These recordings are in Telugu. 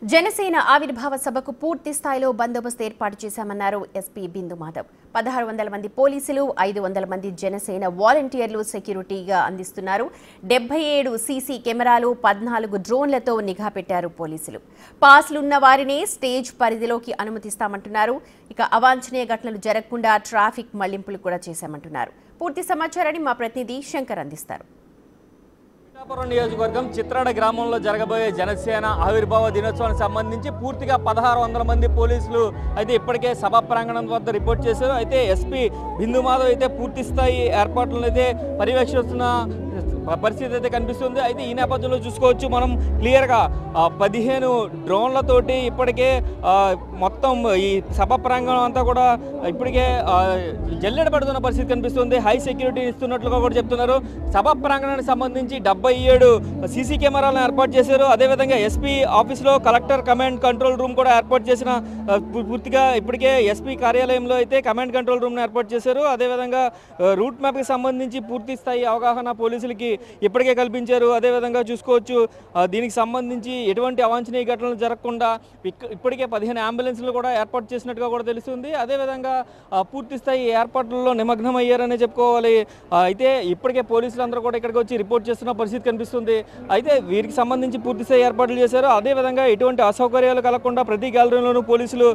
జనసేన ఆవిర్భావ సభకు పూర్తి స్థాయిలో బందోబస్తు ఏర్పాటు చేశామన్నారు ఎస్పీ బిందు మాధవ్. 1600 మంది పోలీసులు, 500 మంది జనసేన వాలంటీర్లు సెక్యూరిటీగా అందిస్తున్నారు. 77 సీసీ కెమెరాలు, 14 డ్రోన్లతో నిఘా పెట్టారు పోలీసులు. పాస్లున్న వారినే స్టేజ్ పరిధిలోకి అనుమతిస్తామంటున్నారు. ఇక అవాంఛనీయ ఘటనలు జరగకుండా ట్రాఫిక్ మళ్లింపులు కూడా చేశామంటున్నారు. పూర్తి సమాచారాన్ని మా ప్రతినిధి శంకర్ అందిస్తారు. నియోజకవర్గం చిత్రాడ గ్రామంలో జరగబోయే జనసేన ఆవిర్భావ దినోత్సవానికి సంబంధించి పూర్తిగా 1600 మంది పోలీసులు అయితే ఇప్పటికే సభా ప్రాంగణం వద్ద రిపోర్ట్ చేశారు. అయితే ఎస్పీ బిందు మాధవ్ అయితే పూర్తి స్థాయి ఏర్పాట్లను అయితే పర్యవేక్షిస్తున్న పరిస్థితి అయితే కనిపిస్తుంది. అయితే ఈ నేపథ్యంలో చూసుకోవచ్చు మనం క్లియర్గా 15 డ్రోన్లతోటి ఇప్పటికే మొత్తం ఈ సభ ప్రాంగణం అంతా కూడా ఇప్పటికే జల్లెడ పడుతున్న పరిస్థితి కనిపిస్తుంది. హై సెక్యూరిటీ ఇస్తున్నట్లుగా కూడా చెప్తున్నారు. సభ ప్రాంగణానికి సంబంధించి 77 సీసీ కెమెరాలను ఏర్పాటు చేశారు. అదేవిధంగా ఎస్పీ ఆఫీస్లో కలెక్టర్ కమాండ్ కంట్రోల్ రూమ్ కూడా ఏర్పాటు చేసిన పూర్తిగా ఇప్పటికే ఎస్పీ కార్యాలయంలో అయితే కమాండ్ కంట్రోల్ రూమ్ను ఏర్పాటు చేశారు. అదేవిధంగా రూట్ మ్యాప్కి సంబంధించి పూర్తి స్థాయి అవగాహన పోలీసులకి ఇప్పటికే కల్పించారు. అదేవిధంగా చూసుకోవచ్చు దీనికి సంబంధించి ఎటువంటి అవాంఛనీయ ఘటనలు జరగకుండా ఇప్పటికే 15 అంబులెన్స్లు కూడా ఏర్పాటు చేసినట్టుగా కూడా తెలుస్తుంది. అదేవిధంగా పూర్తి స్థాయి ఏర్పాట్లలో నిమగ్నం అయ్యారని చెప్పుకోవాలి. అయితే ఇప్పటికే పోలీసులందరూ కూడా ఇక్కడికి వచ్చి రిపోర్ట్ చేస్తున్న పరిస్థితి కనిపిస్తుంది. అయితే వీరికి సంబంధించి పూర్తి స్థాయి ఏర్పాట్లు చేశారు. అదేవిధంగా ఎటువంటి అసౌకర్యాలు కలగకుండా ప్రతి గ్యాలరీలోనూ పోలీసులు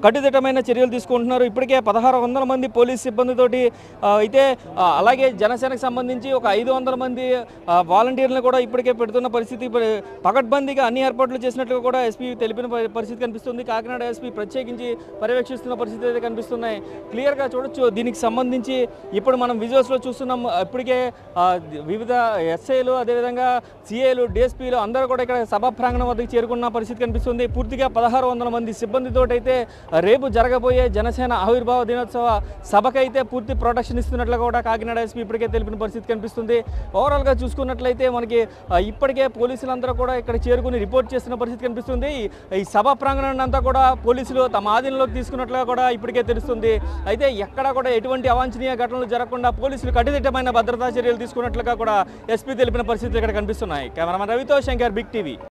కట్టుదిట్టమైన చర్యలు తీసుకుంటున్నారు. ఇప్పటికే 1600 మంది పోలీస్ సిబ్బందితోటి అయితే అలాగే జనసేనకు సంబంధించి ఒక 500 మంది వాలంటీర్లను కూడా ఇప్పటికే పెడుతున్న పరిస్థితి, పకడ్బందీగా అన్ని ఏర్పాట్లు చేసినట్లుగా కూడా ఎస్పీ తెలిపిన పరిస్థితి కనిపిస్తుంది. కాకినాడ ఎస్పీ ప్రత్యేకించి పర్యవేక్షిస్తున్న పరిస్థితి అయితే కనిపిస్తున్నాయి. క్లియర్గా చూడొచ్చు. దీనికి సంబంధించి ఇప్పుడు మనం విజువల్స్లో చూస్తున్నాం. ఇప్పటికే వివిధ ఎస్ఐలు, అదేవిధంగా సిఐలు, డిఎస్పీలు అందరూ కూడా ఇక్కడ సభా ప్రాంగణం వద్దకు చేరుకున్న పరిస్థితి కనిపిస్తుంది. పూర్తిగా 1600 మంది సిబ్బందితో అయితే రేపు జరగబోయే జనసేన ఆవిర్భావ దినోత్సవ సభకైతే పూర్తి ప్రొటెక్షన్ ఇస్తున్నట్లుగా కూడా కాకినాడ ఎస్పీ ఇప్పటికే తెలిపిన పరిస్థితి కనిపిస్తుంది. ఓవరాల్గా చూసుకున్నట్లయితే మనకి ఇప్పటికే పోలీసులందరూ కూడా ఇక్కడ చేరుకుని రిపోర్ట్ చేస్తున్న పరిస్థితి కనిపిస్తుంది. ఈ సభా ప్రాంగణాన్ని అంతా కూడా పోలీసులు తమ ఆధీనంలోకి తీసుకున్నట్లుగా కూడా ఇప్పటికే తెలుస్తుంది. అయితే ఎక్కడా కూడా ఎటువంటి అవాంఛనీయ ఘటనలు జరగకుండా పోలీసులు కట్టుదిట్టమైన భద్రతా చర్యలు తీసుకున్నట్లుగా కూడా ఎస్పీ తెలిపిన పరిస్థితులు ఇక్కడ కనిపిస్తున్నాయి. కెమెరామెన్ రవితో శంకర్, బిగ్ టీవీ.